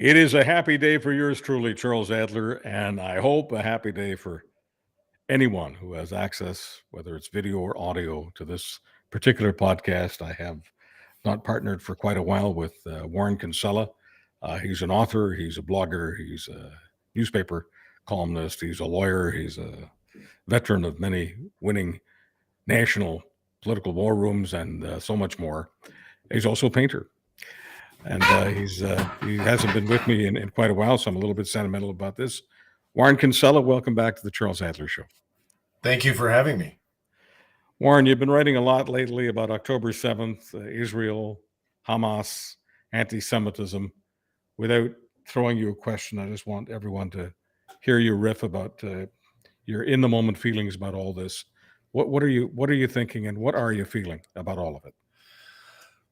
It is a happy day for yours truly, Charles Adler, and I hope a happy day for anyone who has access, whether it's video or audio, to this particular podcast. I have not partnered for quite a while with Warren Kinsella. He's an author, he's a blogger, he's a newspaper columnist, he's a lawyer, he's a veteran of many winning national political war rooms and so much more. He's also a painter. And he hasn't been with me in quite a while, so I'm a little bit sentimental about this. Warren Kinsella, welcome back to the Charles Adler Show. Thank you for having me. Warren, you've been writing a lot lately about October 7th, Israel, Hamas, anti-Semitism. Without throwing you a question, I just want everyone to hear you riff about your in-the-moment feelings about all this. What are you thinking, and what are you feeling about all of it?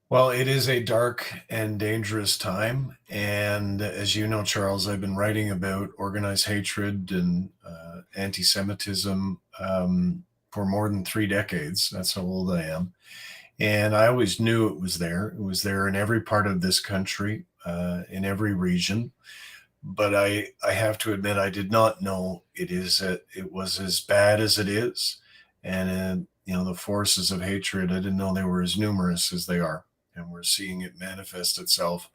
Well, it is a dark and dangerous time. And as you know, Charles, I've been writing about organized hatred and anti-Semitism for more than 3 decades. That's how old I am. And I always knew it was there. It was there in every part of this country, in every region. But I have to admit, I did not know it was as bad as it is. And, the forces of hatred, I didn't know they were as numerous as they are. And we're seeing it manifest itself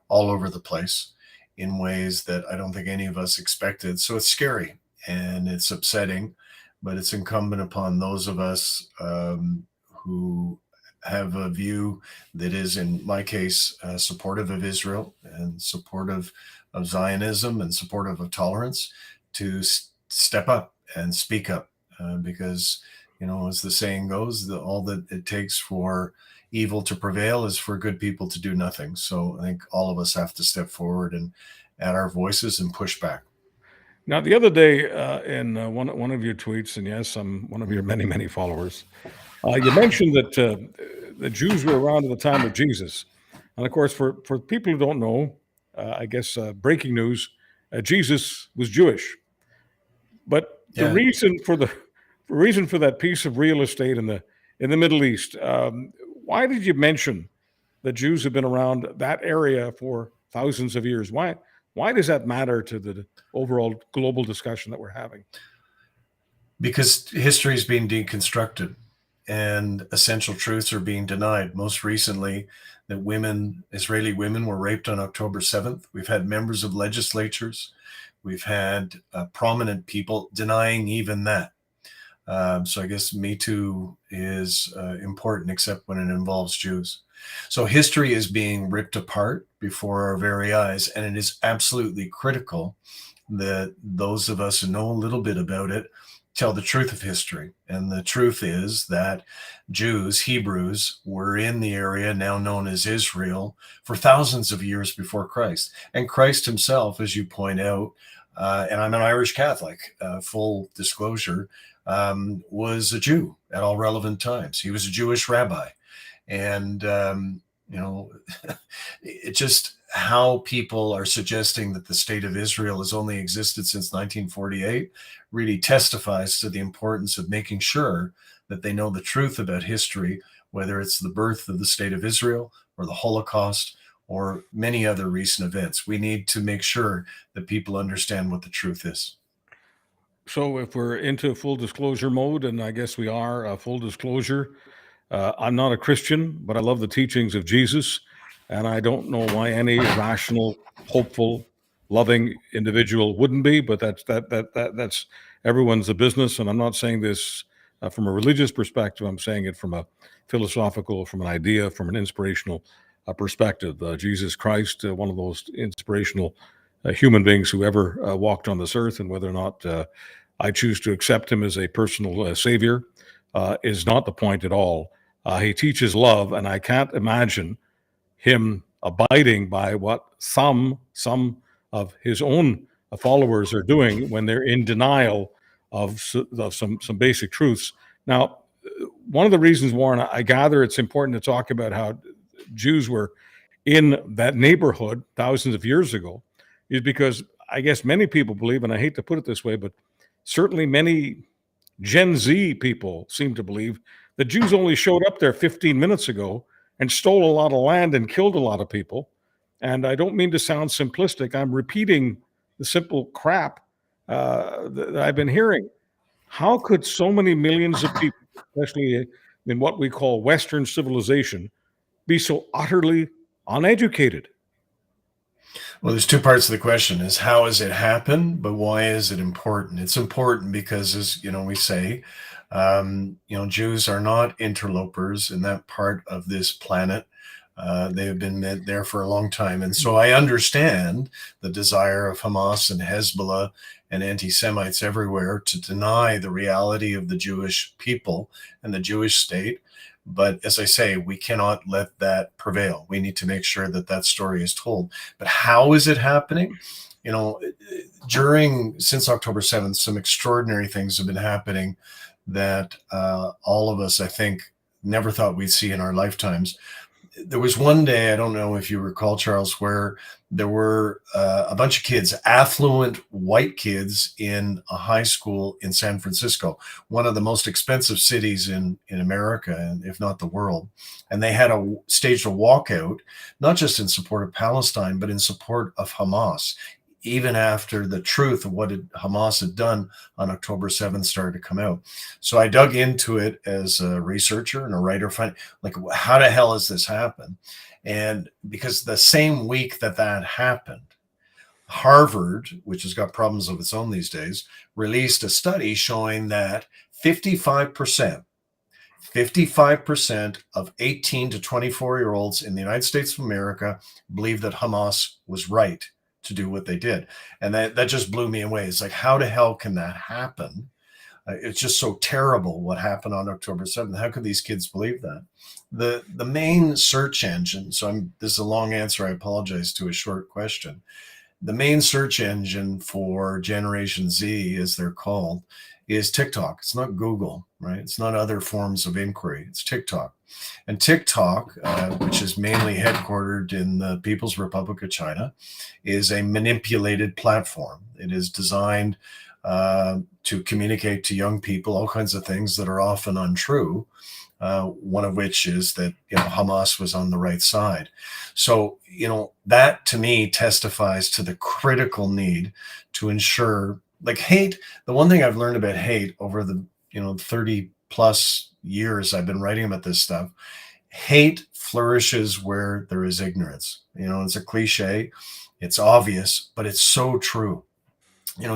all over the place in ways that I don't think any of us expected. So it's scary and it's upsetting, but it's incumbent upon those of us who have a view that is, in my case, supportive of Israel and supportive of Zionism and supportive of tolerance, to step up and speak up because, as the saying goes, all that it takes for evil to prevail is for good people to do nothing. So I think all of us have to step forward and add our voices and push back. Now, the other day, in one of your tweets, and yes, I'm one of your many, many followers, you mentioned that the Jews were around at the time of Jesus. And of course, for people who don't know, I guess breaking news, Jesus was Jewish. But the reason for that piece of real estate in the Middle East, why did you mention that Jews have been around that area for thousands of years? Why does that matter to the overall global discussion that we're having? Because history is being deconstructed and essential truths are being denied. Most recently, that Israeli women were raped on October 7th. We've had members of legislatures. We've had prominent people denying even that. So I guess Me Too is important, except when it involves Jews. So history is being ripped apart before our very eyes, and it is absolutely critical that those of us who know a little bit about it tell the truth of history. And the truth is that Jews, Hebrews, were in the area now known as Israel for thousands of years before Christ. And Christ himself, as you point out, and I'm an Irish Catholic, full disclosure, was a Jew at all relevant times. He was a Jewish rabbi. And, it just how people are suggesting that the state of Israel has only existed since 1948 really testifies to the importance of making sure that they know the truth about history, whether it's the birth of the state of Israel or the Holocaust or many other recent events. We need to make sure that people understand what the truth is. So if we're into full disclosure mode, and I guess we are, full disclosure, I'm not a Christian, but I love the teachings of Jesus, and I don't know why any rational, hopeful, loving individual wouldn't be. But that's everyone's a business, and I'm not saying this from a religious perspective. I'm saying it from a philosophical, from an idea, from an inspirational perspective. Jesus Christ, one of those inspirational human beings who ever walked on this earth, and whether or not I choose to accept him as a personal savior is not the point at all. He teaches love, and I can't imagine him abiding by what some of his own followers are doing when they're in denial of some basic truths. Now, one of the reasons, Warren, I gather it's important to talk about how Jews were in that neighborhood thousands of years ago is because I guess many people believe, and I hate to put it this way, but certainly many Gen Z people seem to believe the Jews only showed up there 15 minutes ago and stole a lot of land and killed a lot of people. And I don't mean to sound simplistic. I'm repeating the simple crap that I've been hearing. How could so many millions of people, especially in what we call Western civilization, be so utterly uneducated? Well, there's two parts of the question: is how has it happened, but why is it important? It's important because, as we say, Jews are not interlopers in that part of this planet. They have been there for a long time. And so I understand the desire of Hamas and Hezbollah and anti-Semites everywhere to deny the reality of the Jewish people and the Jewish state. But as I say, we cannot let that prevail. We need to make sure that that story is told. But how is it happening? Since October 7th, some extraordinary things have been happening that all of us, I think, never thought we'd see in our lifetimes. There was one day, I don't know if you recall, Charles, where there were a bunch of kids, affluent white kids, in a high school in San Francisco, one of the most expensive cities in America, and if not the world. And they had staged a walkout, not just in support of Palestine, but in support of Hamas, even after the truth of what Hamas had done on October 7th started to come out. So I dug into it as a researcher and a writer, like, how the hell has this happened? And because the same week that happened, Harvard, which has got problems of its own these days, released a study showing that 55% of 18 to 24-year-olds in the United States of America believe that Hamas was right to do what they did. And that just blew me away. It's like, how the hell can that happen? It's just so terrible what happened on October 7th. How could these kids believe that? The main search engine, this is a long answer, I apologize, to a short question. The main search engine for Generation Z, as they're called, is TikTok. It's not Google, right? It's not other forms of inquiry. It's TikTok. And TikTok, which is mainly headquartered in the People's Republic of China, is a manipulated platform. It is designed to communicate to young people all kinds of things that are often untrue. One of which is that Hamas was on the right side. So that to me testifies to the critical need to ensure, like, hate. The one thing I've learned about hate over the 30 plus years I've been writing about this stuff, hate flourishes where there is ignorance. It's a cliche, it's obvious, but it's so true.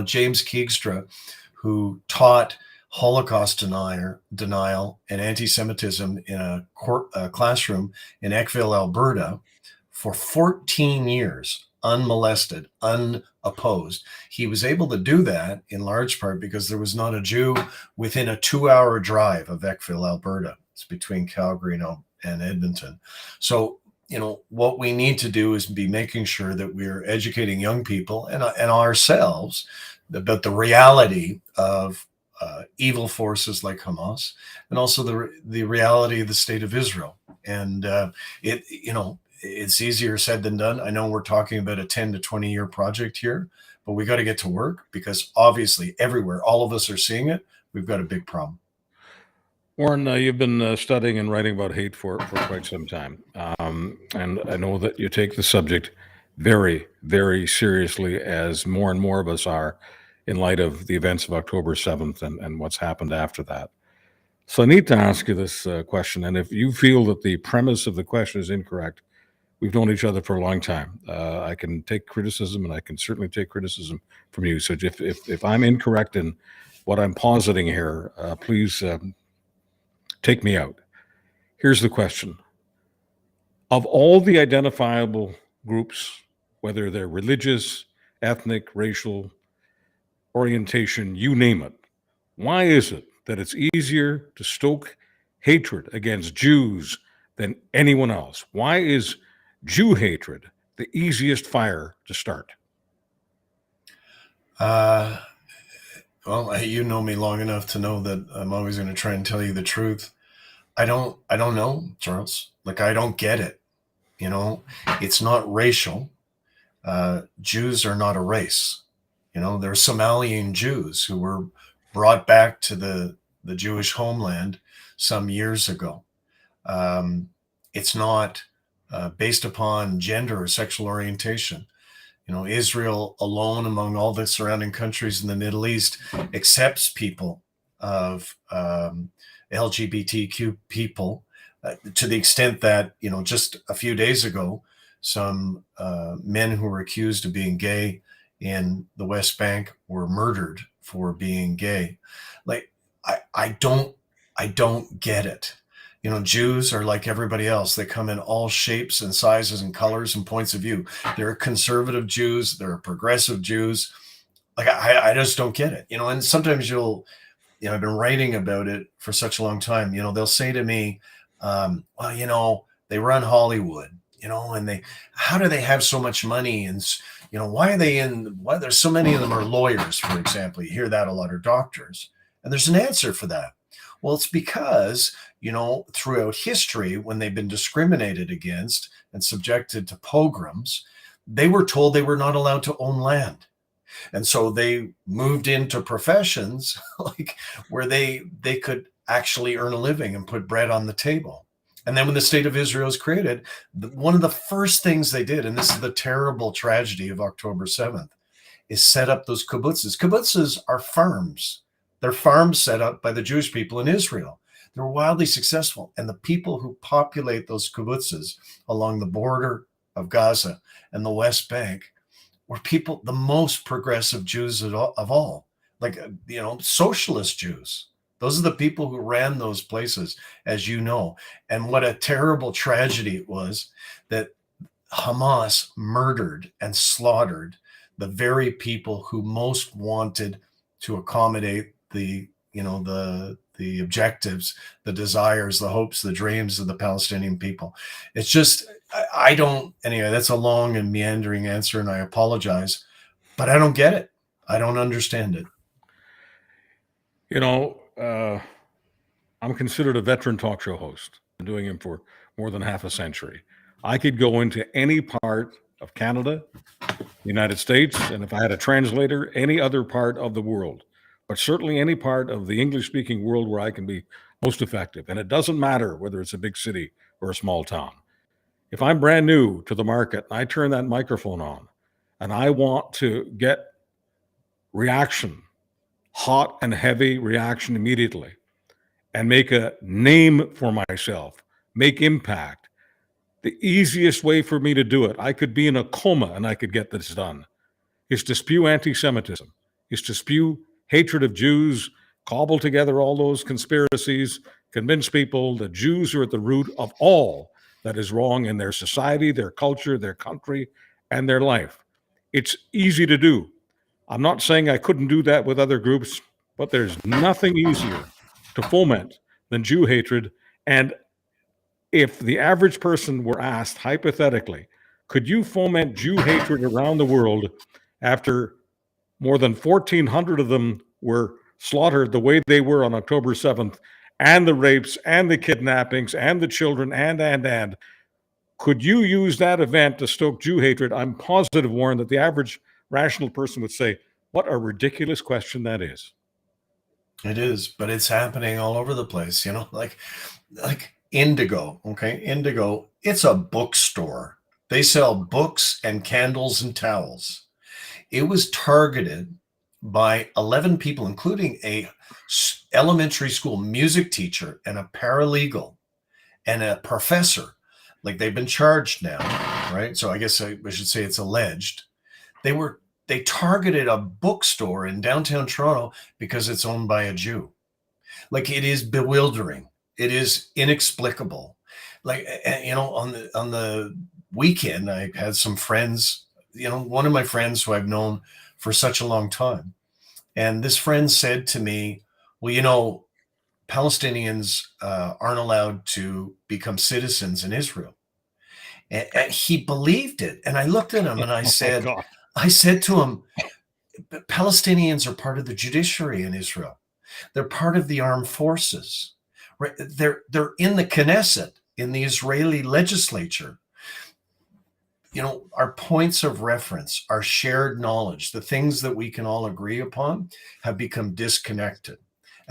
James Keegstra, who taught Holocaust denial and anti-Semitism in a classroom in Eckville, Alberta, for 14 years, unmolested, unopposed. He was able to do that in large part because there was not a Jew within a 2-hour drive of Eckville, Alberta. It's between Calgary and Edmonton. So, what we need to do is be making sure that we're educating young people and ourselves about the reality of evil forces like Hamas, and also the reality of the state of Israel. And it's easier said than done. I know we're talking about a 10 to 20 year project here, but we got to get to work, because obviously everywhere, all of us are seeing it. We've got a big problem. Warren, you've been studying and writing about hate for quite some time. And I know that you take the subject very, very seriously, as more and more of us are, in light of the events of October 7th and what's happened after that. So I need to ask you this question, and if you feel that the premise of the question is incorrect, we've known each other for a long time. I can take criticism, and I can certainly take criticism from you. So if I'm incorrect in what I'm positing here, please take me out. Here's the question. Of all the identifiable groups, whether they're religious, ethnic, racial, orientation, you name it, why is it that it's easier to stoke hatred against Jews than anyone else? Why is Jew hatred the easiest fire to start? Well, you know me long enough to know that I'm always going to try and tell you the truth. I don't know, Charles. Like, I don't get it. It's not racial. Jews are not a race. There are Somalian Jews who were brought back to the Jewish homeland some years ago. It's not based upon gender or sexual orientation. Israel alone among all the surrounding countries in the Middle East accepts people of LGBTQ people to the extent that, just a few days ago, some men who were accused of being gay in the West Bank were murdered for being gay. Like, I don't get it. Jews are like everybody else. They come in all shapes and sizes and colors and points of view. There are conservative Jews. There are progressive Jews. Like, I just don't get it. And sometimes I've been writing about it for such a long time. They'll say to me, well, they run Hollywood, and how do they have so much money? And, why there's so many of them are lawyers, for example. You hear that a lot, or doctors. And there's an answer for that. Well, it's because, throughout history, when they've been discriminated against and subjected to pogroms, they were told they were not allowed to own land. And so they moved into professions like where they could actually earn a living and put bread on the table. And then when the state of Israel was created, one of the first things they did, and this is the terrible tragedy of October 7th, is set up those kibbutzes. Kibbutzes are farms. They're farms set up by the Jewish people in Israel. They're wildly successful. And the people who populate those kibbutzes along the border of Gaza and the West Bank were people, the most progressive Jews of all, like, socialist Jews. Those are the people who ran those places, as you know. And what a terrible tragedy it was that Hamas murdered and slaughtered the very people who most wanted to accommodate the objectives, the desires, the hopes, the dreams of the Palestinian people. It's just, anyway, that's a long and meandering answer, and I apologize, but I don't get it. I don't understand it. I'm considered a veteran talk show host. I've been doing him for more than half a century. I could go into any part of Canada, the United States, and if I had a translator, any other part of the world, but certainly any part of the English-speaking world where I can be most effective. And it doesn't matter whether it's a big city or a small town. If I'm brand new to the market, I turn that microphone on and I want to get reaction, hot and heavy reaction immediately, and make a name for myself, make impact. The easiest way for me to do it, I could be in a coma and I could get this done, is to spew anti-Semitism, is to spew hatred of Jews, cobble together all those conspiracies, convince people that Jews are at the root of all that is wrong in their society, their culture, their country, and their life. It's easy to do. I'm not saying I couldn't do that with other groups, but there's nothing easier to foment than Jew hatred. And if the average person were asked, hypothetically, could you foment Jew hatred around the world after more than 1,400 of them were slaughtered the way they were on October 7th, and the rapes and the kidnappings and the children and, could you use that event to stoke Jew hatred? I'm positive, Warren, that the average rational person would say, what a ridiculous question that is. It is, but it's happening all over the place, like Indigo, okay? Indigo, it's a bookstore. They sell books and candles and towels. It was targeted by 11 people, including a elementary school music teacher and a paralegal and a professor. Like, they've been charged now, right? So I guess I should say it's alleged. They targeted a bookstore in downtown Toronto because it's owned by a Jew. Like, it is bewildering. It is inexplicable. Like, on the weekend, I had some friends, one of my friends who I've known for such a long time. And this friend said to me, well, Palestinians aren't allowed to become citizens in Israel. And he believed it. And I looked at him and I said, to him, Palestinians are part of the judiciary in Israel. They're part of the armed forces. Right? They're in the Knesset, in the Israeli legislature. Our points of reference, our shared knowledge, the things that we can all agree upon have become disconnected.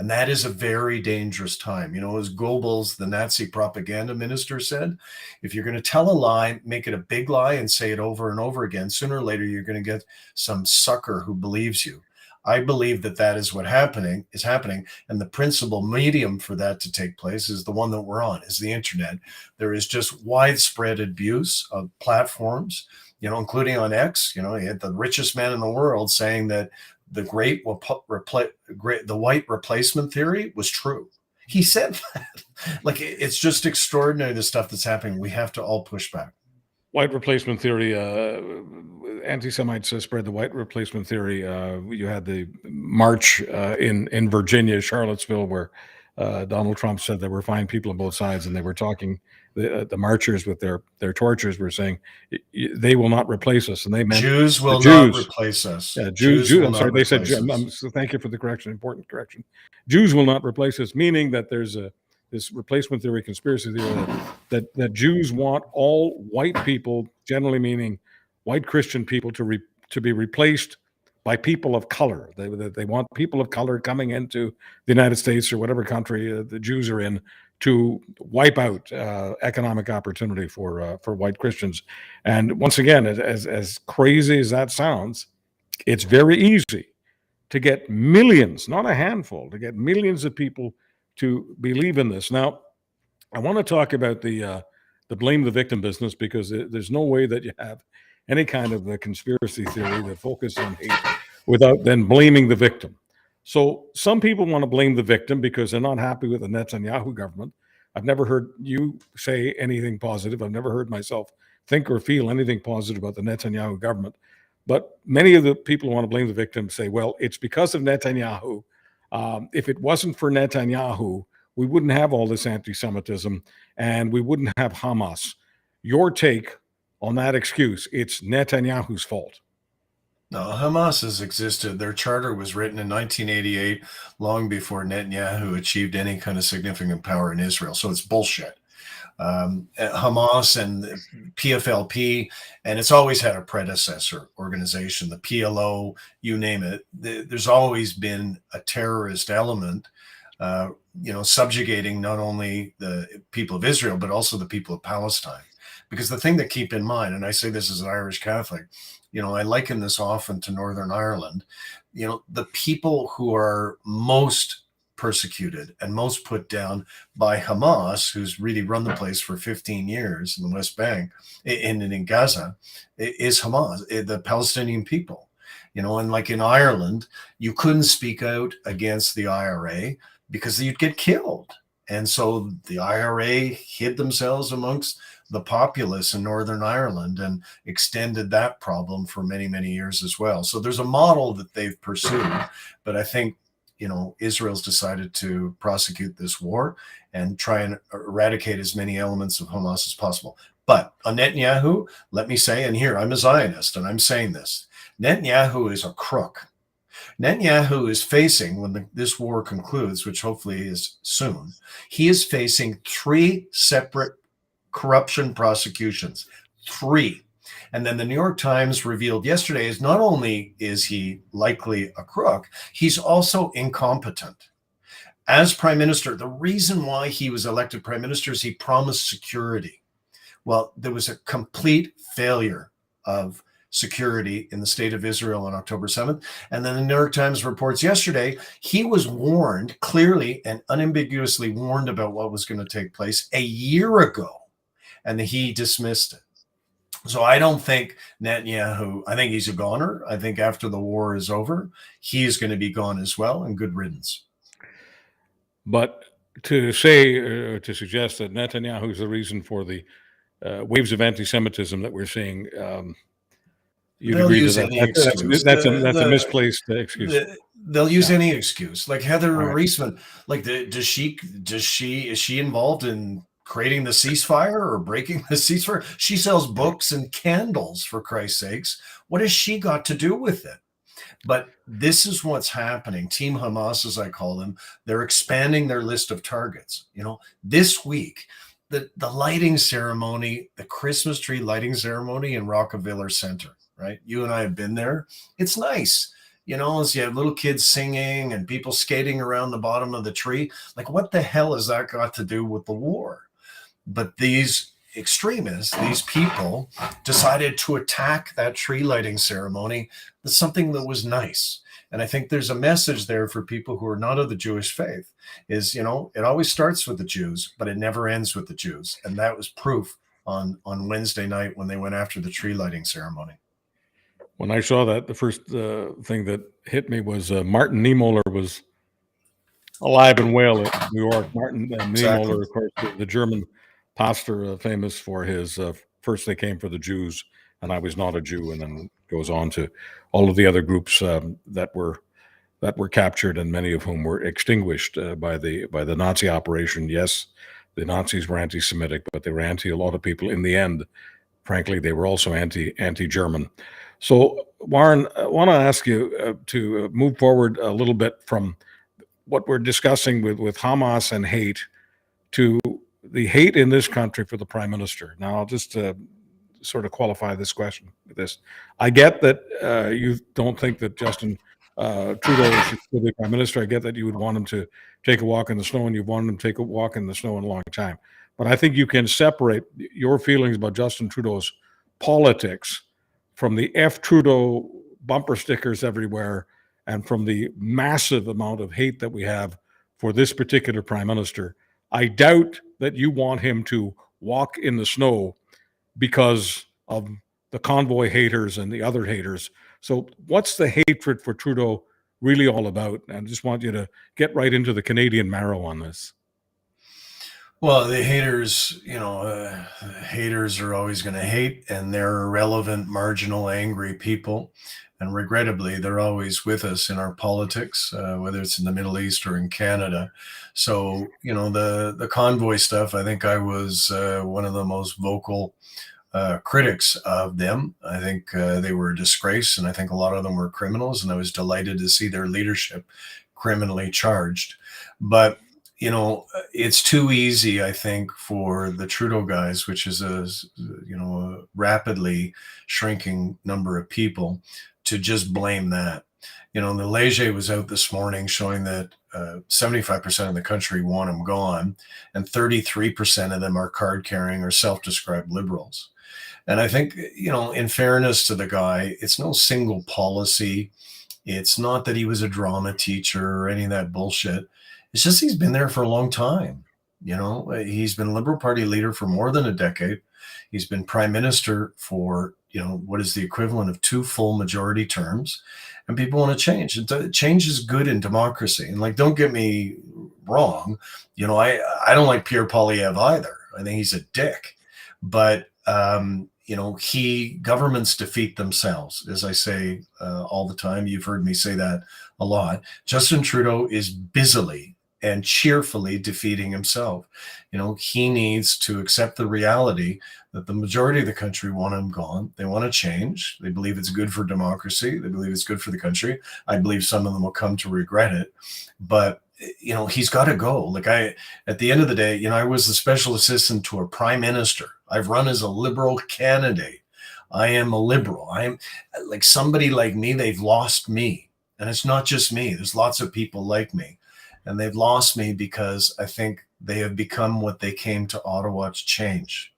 And that is a very dangerous time. As Goebbels, the Nazi propaganda minister, said, if you're going to tell a lie, make it a big lie and say it over and over again. Sooner or later, you're going to get some sucker who believes you. I believe that is what is happening. And the principal medium for that to take place is the one that we're on, is the internet. There is just widespread abuse of platforms, including on X. You had the richest man in the world saying that the white replacement theory was true. He said that. Like, it's just extraordinary, the stuff that's happening. We have to all push back. White replacement theory, anti-Semites spread the white replacement theory. You had the march in Virginia, Charlottesville, where Donald Trump said there were fine people on both sides, and they were talking. The marchers with their torches were saying, "They will not replace us," and they meant Jews will not replace us. Yeah, Jews. I'm sorry, they said. So thank you for the correction. Important correction. Jews will not replace us, meaning that there's this replacement theory, conspiracy theory, that Jews want all white people, generally meaning white Christian people, to be replaced by people of color. They want people of color coming into the United States or whatever country the Jews are in to wipe out economic opportunity for white Christians. And once again, as crazy as that sounds, it's very easy to get millions, not a handful, to get millions of people to believe in this. Now, I want to talk about the blame the victim business, because there's no way that you have any kind of a conspiracy theory that focuses on hate without then blaming the victim. So some people want to blame the victim because they're not happy with the Netanyahu government. I've never heard you say anything positive. I've never heard myself think or feel anything positive about the Netanyahu government. But many of the people who want to blame the victim say, well, it's because of Netanyahu. If it wasn't for Netanyahu, we wouldn't have all this anti-Semitism and we wouldn't have Hamas. Your take on that excuse? It's Netanyahu's fault. No, Hamas has existed. Their charter was written in 1988, long before Netanyahu achieved any kind of significant power in Israel. So it's bullshit. Hamas and PFLP, and it's always had a predecessor organization, the PLO, you name it. There's always been a terrorist element, subjugating not only the people of Israel, but also the people of Palestine. Because the thing to keep in mind, and I say this as an Irish Catholic, I liken this often to Northern Ireland. The people who are most persecuted and most put down by Hamas, who's really run the place for 15 years in the West Bank, in Gaza, is Hamas, the Palestinian people. And like in Ireland, you couldn't speak out against the IRA because you'd get killed. And so the IRA hid themselves amongst the populace in Northern Ireland and extended that problem for many, many years as well. So there's a model that they've pursued, but I think, Israel's decided to prosecute this war and try and eradicate as many elements of Hamas as possible. But on Netanyahu, let me say, and here I'm a Zionist and I'm saying this, Netanyahu is a crook. Netanyahu is facing, when this war concludes, which hopefully is soon, he is facing 3 separate corruption prosecutions, 3. And then the New York Times revealed yesterday is not only is he likely a crook, he's also incompetent. As prime minister, the reason why he was elected prime minister is he promised security. Well, there was a complete failure of security in the state of Israel on October 7th. And then the New York Times reports yesterday, he was warned, clearly and unambiguously warned about what was going to take place a year ago, and he dismissed it. So I don't think Netanyahu, I think he's a goner. I think after the war is over, he is going to be gone as well, and good riddance. But to say, to suggest that Netanyahu is the reason for the waves of anti-Semitism that we're seeing, you'd agree to that? That's a misplaced excuse. They'll use any excuse. Like Heather Reisman, like is she involved in creating the ceasefire or breaking the ceasefire? She sells books and candles, for Christ's sakes. What has she got to do with it? But this is what's happening. Team Hamas, as I call them, they're expanding their list of targets. This week, the lighting ceremony, the Christmas tree lighting ceremony in Rockefeller Center, right? You and I have been there. It's nice. you know, as you have little kids singing and people skating around the bottom of the tree. Like, what the hell has that got to do with the war? But these extremists, these people, decided to attack that tree lighting ceremony as something that was nice. And I think there's a message there for people who are not of the Jewish faith is, you know, it always starts with the Jews, but it never ends with the Jews. And that was proof on Wednesday night when they went after the tree lighting ceremony. When I saw that, the first thing that hit me was Martin Niemöller was alive and well at New York. Martin Exactly. Niemöller, of course, the German pastor, famous for his first they came for the Jews, and I was not a Jew, and then goes on to all of the other groups that were captured, and many of whom were extinguished by the Nazi operation. Yes, the Nazis were anti-Semitic, but they were anti a lot of people. In the end, frankly, they were also anti-German. So, Warren, I want to ask you to move forward a little bit from what we're discussing with Hamas and hate to the hate in this country for the prime minister. Now, I'll just sort of qualify this question with this. I get that you don't think that Justin Trudeau should be prime minister. I get that you would want him to take a walk in the snow, and you've wanted him to take a walk in the snow in a long time. But I think you can separate your feelings about Justin Trudeau's politics from the F Trudeau bumper stickers everywhere and from the massive amount of hate that we have for this particular prime minister. I doubt that you want him to walk in the snow because of the convoy haters and the other haters. So what's the hatred for Trudeau really all about? I just want you to get right into the Canadian marrow on this. Well, the haters, you know, haters are always going to hate, and they're irrelevant, marginal, angry people. And regrettably, they're always with us in our politics, whether it's in the Middle East or in Canada. So, you know, the convoy stuff, I think I was one of the most vocal critics of them. I think they were a disgrace, and I think a lot of them were criminals, and I was delighted to see their leadership criminally charged. But you know, it's too easy, I think, for the Trudeau guys, which is a rapidly shrinking number of people, to just blame that. You know, the Leger was out this morning showing that 75% of the country want him gone, and 33% of them are card-carrying or self-described liberals. And I think, you know, in fairness to the guy, it's no single policy. It's not that he was a drama teacher or any of that bullshit. It's just he's been there for a long time. You know, he's been Liberal Party leader for more than a decade. He's been prime minister for, you know, what is the equivalent of 2 full majority terms. And people want to change. Change is good in democracy. And like, don't get me wrong. You know, I don't like Pierre Poilievre either. I think he's a dick. But, you know, governments defeat themselves, as I say all the time. You've heard me say that a lot. Justin Trudeau is busily and cheerfully defeating himself. You know, he needs to accept the reality that the majority of the country want him gone. They want to change. They believe it's good for democracy. They believe it's good for the country. I believe some of them will come to regret it. But, you know, he's got to go. Like at the end of the day, you know, I was the special assistant to a prime minister. I've run as a Liberal candidate. I am a Liberal. I am like somebody like me. They've lost me. And it's not just me. There's lots of people like me. And they've lost me because I think they have become what they came to Ottawa to change.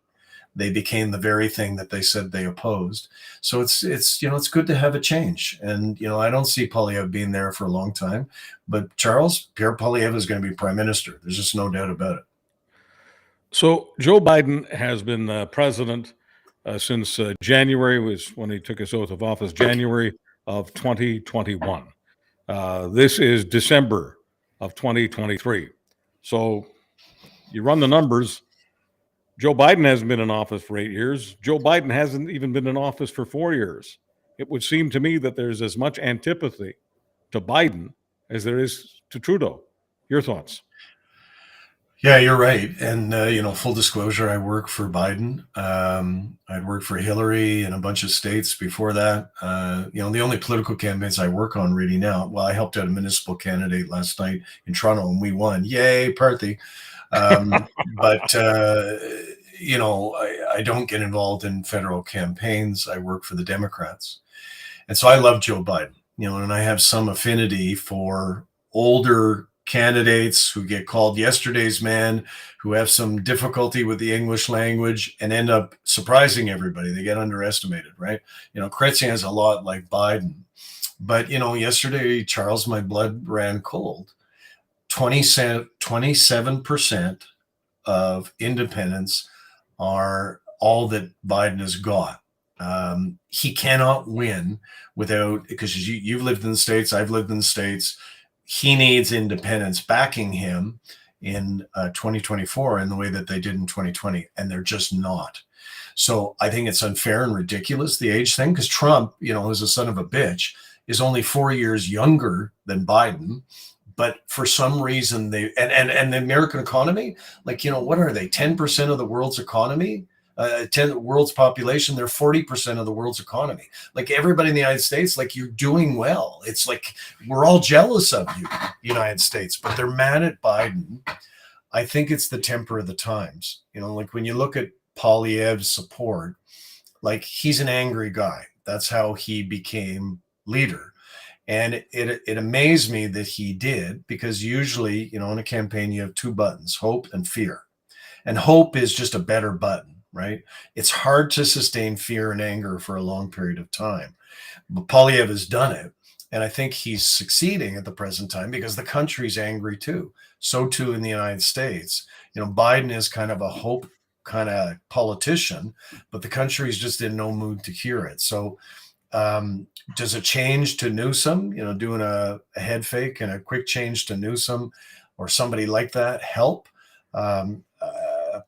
They became the very thing that they said they opposed. So it's you know, it's good to have a change. And, you know, I don't see Poilievre being there for a long time. But Charles, Pierre Poilievre is going to be prime minister. There's just no doubt about it. So Joe Biden has been president since January, was when he took his oath of office, January of 2021. This is December of 2023. So you run the numbers. Joe Biden hasn't been in office for 8 years. Joe Biden hasn't even been in office for 4 years. It would seem to me that there's as much antipathy to Biden as there is to Trudeau. Your thoughts? Yeah, you're right. And, you know, full disclosure, I work for Biden. I'd worked for Hillary in a bunch of states before that. You know, the only political campaigns I work on really now, well, I helped out a municipal candidate last night in Toronto and we won. Yay, Parthy. But, you know, I don't get involved in federal campaigns. I work for the Democrats. And so I love Joe Biden. and I have some affinity for older candidates who get called yesterday's man, who have some difficulty with the English language and end up surprising everybody. They get underestimated, right? Chrétien's a lot like Biden. But, yesterday, Charles, my blood ran cold. 27% of independents are all that Biden has got. He cannot win without, because you've lived in the States, I've lived in the States. He needs independents backing him in 2024 in the way that they did in 2020, and they're just not. So I think it's unfair and ridiculous, the age thing, because Trump, is a son of a bitch, is only 4 years younger than Biden. But for some reason and the American economy, what are they? 10% of the world's economy, 10 world's population. They're 40% of the world's economy. Everybody in the United States, you're doing well. It's like we're all jealous of you, United States, but they're mad at Biden. I think it's the temper of the times. When you look at Poilievre's support, he's an angry guy. That's how he became leader. And it amazed me that he did, because usually, in a campaign, you have two buttons, hope and fear. And hope is just a better button, right? It's hard to sustain fear and anger for a long period of time. But Poilievre has done it. And I think he's succeeding at the present time because the country's angry too. So too in the United States. Biden is kind of a hope kind of politician, but the country's just in no mood to hear it. So does a change to Newsom, doing a head fake and a quick change to Newsom or somebody like that help?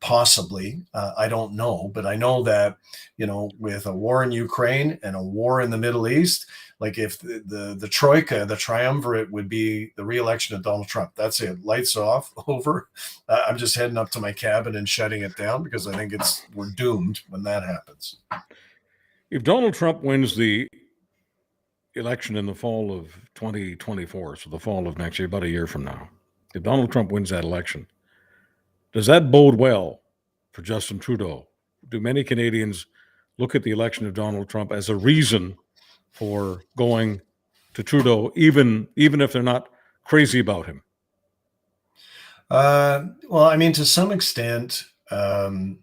Possibly. I don't know. But I know that, with a war in Ukraine and a war in the Middle East, if the troika, the triumvirate would be the reelection of Donald Trump. That's it. Lights off, over. I'm just heading up to my cabin and shutting it down because I think we're doomed when that happens. If Donald Trump wins the election in the fall of 2024, so the fall of next year, about a year from now, if Donald Trump wins that election, does that bode well for Justin Trudeau? Do many Canadians look at the election of Donald Trump as a reason for going to Trudeau, even if they're not crazy about him? Well, I mean, to some extent, Trudeau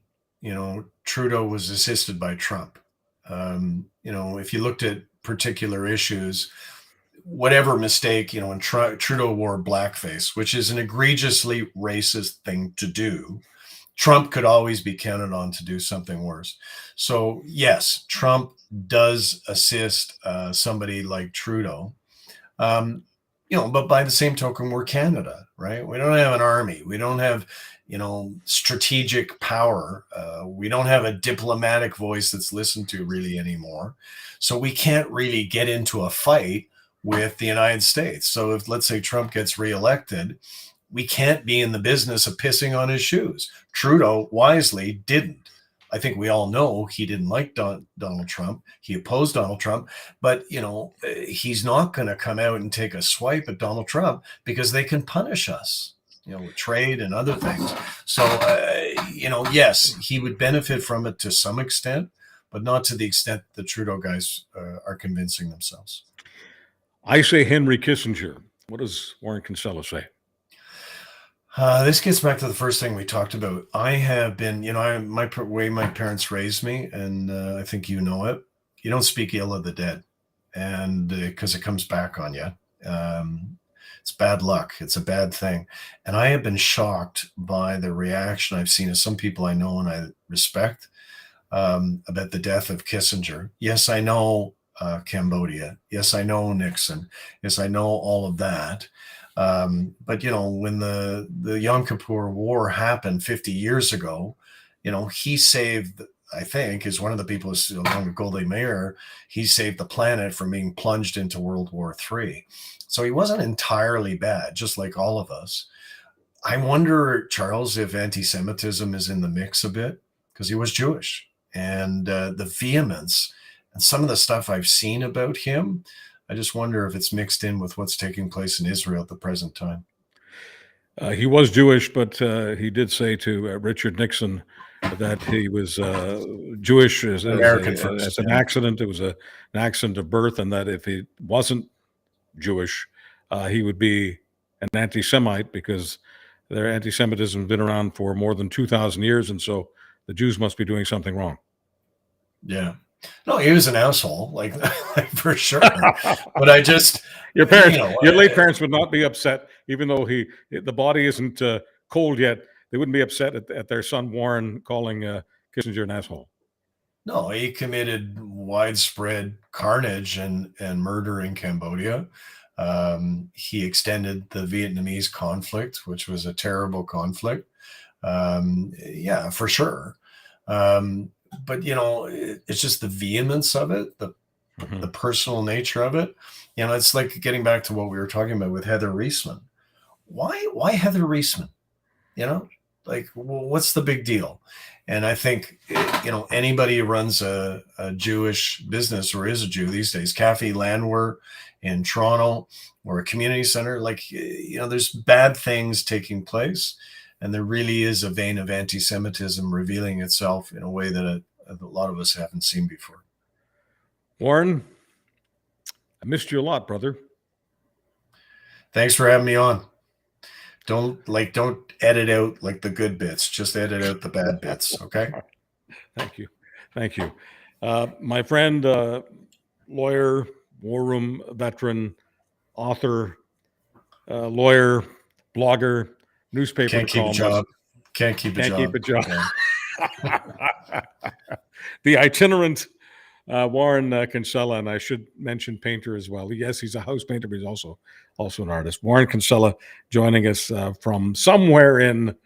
was assisted by Trump. If you looked at particular issues, whatever mistake, when Trudeau wore blackface, which is an egregiously racist thing to do, Trump could always be counted on to do something worse. So yes, Trump does assist somebody like Trudeau. But by the same token, we're Canada, right? We don't have an army. We don't have, strategic power. We don't have a diplomatic voice that's listened to really anymore. So we can't really get into a fight with the United States. So if, let's say, Trump gets reelected, we can't be in the business of pissing on his shoes. Trudeau wisely didn't. I think we all know he didn't like Donald Trump. He opposed Donald Trump, but he's not going to come out and take a swipe at Donald Trump because they can punish us, with trade and other things. So, yes, he would benefit from it to some extent, but not to the extent the Trudeau guys are convincing themselves. I say Henry Kissinger. What does Warren Kinsella say? This gets back to the first thing we talked about. I have been, my way my parents raised me, and I think you know it. You don't speak ill of the dead, and because it comes back on you. It's bad luck. It's a bad thing. And I have been shocked by the reaction I've seen of some people I know and I respect about the death of Kissinger. Yes, I know Cambodia. Yes, I know Nixon. Yes, I know all of that. But when the Yom Kippur War happened 50 years ago, he saved, I think, is one of the people, along with Golda Meir, he saved the planet from being plunged into World War III. So he wasn't entirely bad, just like all of us. I wonder, Charles, if anti-Semitism is in the mix a bit, because he was Jewish, and the vehemence and some of the stuff I've seen about him, I just wonder if it's mixed in with what's taking place in Israel at the present time. He was Jewish, but he did say to Richard Nixon that he was Jewish American first. as an accident. It was an accident of birth, and that if he wasn't Jewish, he would be an anti-Semite because their anti-Semitism has been around for more than 2,000 years, and so the Jews must be doing something wrong. Yeah. No, he was an asshole, like for sure. But I just your parents, your late parents would not be upset, even though the body isn't cold yet. They wouldn't be upset at their son Warren calling Kissinger an asshole. No, he committed widespread carnage and murder in Cambodia. He extended the Vietnamese conflict, which was a terrible conflict. Yeah, for sure. But it's just the vehemence of it, the personal nature of it. It's like getting back to what we were talking about with Heather Reisman. Why Heather Reisman? Like, well, what's the big deal? And I think anybody who runs a Jewish business or is a Jew these days, Cafe Landwehr in Toronto or a community center, like there's bad things taking place. And there really is a vein of anti-Semitism revealing itself in a way that a lot of us haven't seen before. Warren, I missed you a lot, brother. Thanks for having me on. Don't edit out like the good bits. Just edit out the bad bits, okay? Thank you. My friend, lawyer, war room veteran, author, lawyer, blogger, newspaper Can't keep a job. Can't keep a job. The itinerant Warren Kinsella, and I should mention painter as well. Yes, he's a house painter, but he's also an artist. Warren Kinsella joining us from somewhere in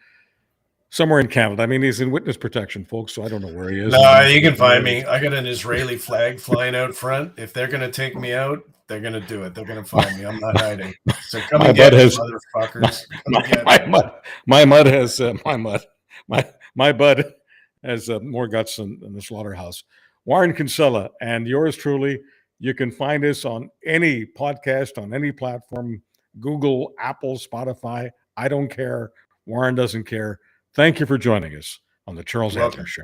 Canada. I mean, he's in witness protection, folks, so I don't know where he is. No, you can find me. I got an Israeli flag flying out front. If they're going to take me out, they're going to do it. They're going to find me. I'm not hiding. So come and get me, motherfuckers. My bud has more guts than the slaughterhouse. Warren Kinsella and yours truly. You can find us on any podcast, on any platform, Google, Apple, Spotify. I don't care. Warren doesn't care. Thank you for joining us on the Charles Adler Show.